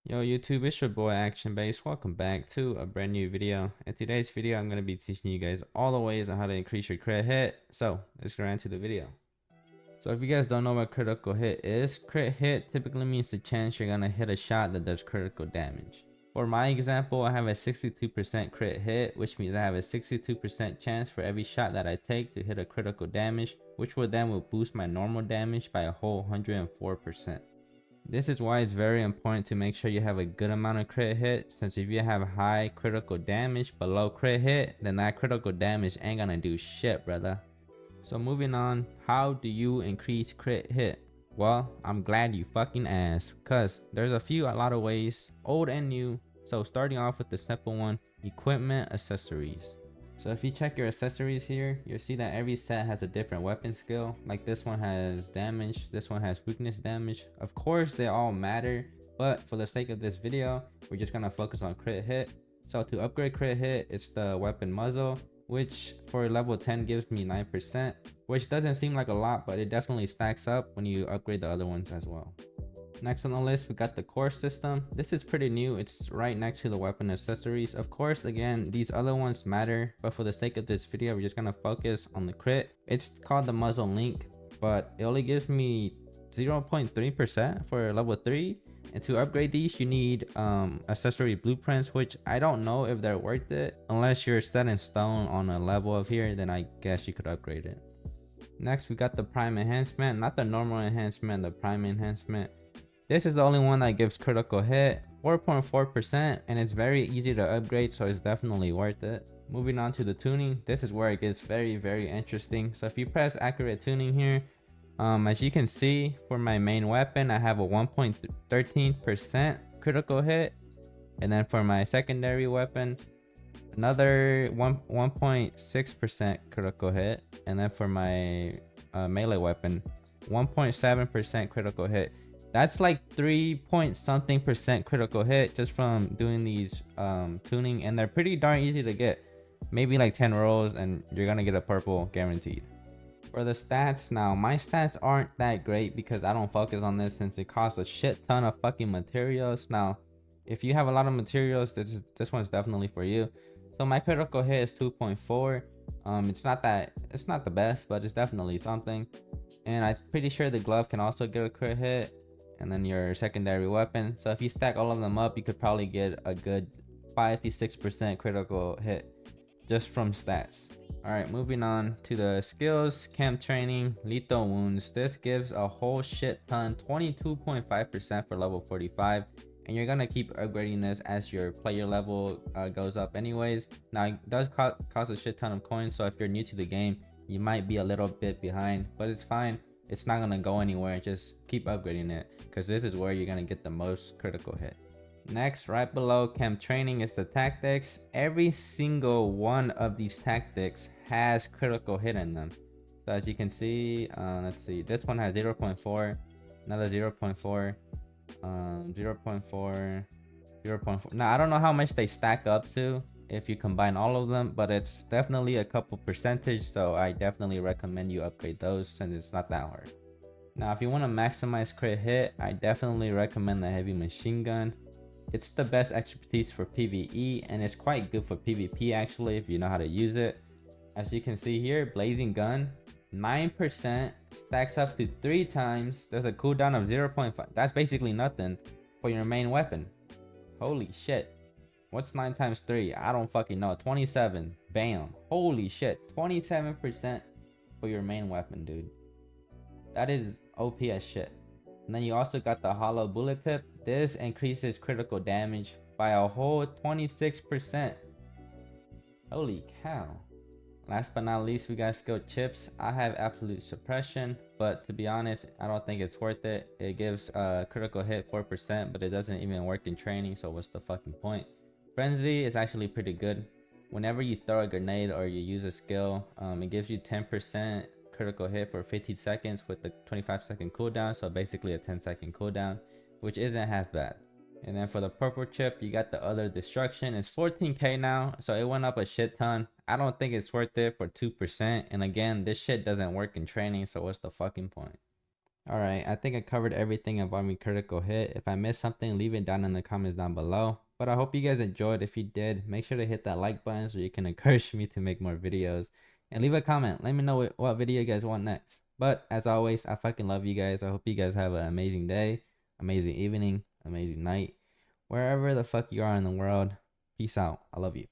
Yo YouTube, it's your boy Action Base. Welcome back to a brand new video. In today's video, I'm going to be teaching you guys all the ways on how to increase your crit hit. So let's get right into the video. So if you guys don't know what critical hit is, crit hit typically means the chance you're going to hit a shot that does critical damage. For my example, I have a 62% crit hit, which means I have a 62% chance for every shot that I take to hit a critical damage, which will then boost my normal damage by a whole 104%. This is why it's very important to make sure you have a good amount of crit hit, since if you have high critical damage but low crit hit, then that critical damage ain't gonna do shit, brother. So moving on, how do you increase crit hit? Well, I'm glad you fucking asked, cause there's a lot of ways, old and new. So starting off with the simple one, equipment accessories. So if you check your accessories here, you'll see that every set has a different weapon skill. Like this one has damage, this one has weakness damage. Of course they all matter, but for the sake of this video, we're just gonna focus on crit hit. So to upgrade crit hit, it's the weapon muzzle, which for level 10 gives me 9%, which doesn't seem like a lot, but it definitely stacks up when you upgrade the other ones as well. Next on the list, we got the core system. This is pretty new. It's right next to the weapon accessories. Of course, again, these other ones matter, but for the sake of this video, we're just gonna focus on the crit. It's called the muzzle link, but it only gives me 0.3% for level 3. And to upgrade these, you need accessory blueprints, which I don't know if they're worth it. Unless you're set in stone on a level of here, then I guess you could upgrade it. Next, we got the prime enhancement, not the normal enhancement, the prime enhancement. This is the only one that gives critical hit, 4.4%, and it's very easy to upgrade, so it's definitely worth it. Moving on to the tuning, this is where it gets very interesting. So if you press accurate tuning here, as you can see, for my main weapon, I have a 1.13% critical hit, and then for my secondary weapon, another 1.6% critical hit, and then for my melee weapon, 1.7% critical hit. That's like 3 point something% critical hit just from doing these tuning, and they're pretty darn easy to get. Maybe like 10 rolls and you're gonna get a purple guaranteed. For the stats, now my stats aren't that great because I don't focus on this since it costs a shit ton of fucking materials. Now if you have a lot of materials, this one's definitely for you. So my critical hit is 2.4. It's not the best, but it's definitely something. And I'm pretty sure the glove can also get a crit hit, and then your secondary weapon. So if you stack all of them up, you could probably get a good 56% critical hit just from stats. All right, moving on to the skills. Camp training, lethal wounds. This gives a whole shit ton, 22.5% for level 45. And you're gonna keep upgrading this as your player level goes up anyways. Now it does cost a shit ton of coins, so if you're new to the game, you might be a little bit behind, but it's fine. It's not gonna go anywhere. Just keep upgrading it, because this is where you're gonna get the most critical hit. Next, right below camp training, is the tactics. Every single one of these tactics has critical hit in them. So as you can see, let's see, this one has 0.4, another 0.4, 0.4, 0.4. Now I don't know how much they stack up to if you combine all of them, but it's definitely a couple percentage, so I definitely recommend you upgrade those since it's not that hard. Now if you want to maximize crit hit, I definitely recommend the heavy machine gun. It's the best expertise for PvE, and it's quite good for PvP actually if you know how to use it. As you can see here, blazing gun, 9%, stacks up to 3 times. There's a cooldown of 0.5. That's basically nothing for your main weapon. Holy shit. What's 9 times 3? I don't fucking know. 27. Bam. Holy shit. 27% for your main weapon, dude. That is OP as shit. And then you also got the hollow bullet tip. This increases critical damage by a whole 26%. Holy cow. Last but not least, we got skilled chips. I have absolute suppression, but to be honest, I don't think it's worth it. It gives a critical hit 4%, but it doesn't even work in training, so what's the fucking point? Frenzy is actually pretty good. Whenever you throw a grenade or you use a skill, it gives you 10% critical hit for 15 seconds with the 25-second cooldown, so basically a 10-second cooldown, which isn't half bad. And then for the purple chip, you got the other destruction. It's 14k now, so it went up a shit ton. I don't think it's worth it for 2%. And again, this shit doesn't work in training, so what's the fucking point? Alright, I think I covered everything involving critical hit. If I missed something, leave it down in the comments down below. But I hope you guys enjoyed. If you did, make sure to hit that like button so you can encourage me to make more videos. And leave a comment. Let me know what video you guys want next. But as always, I fucking love you guys. I hope you guys have an amazing day, amazing evening, amazing night. Wherever the fuck you are in the world. Peace out. I love you.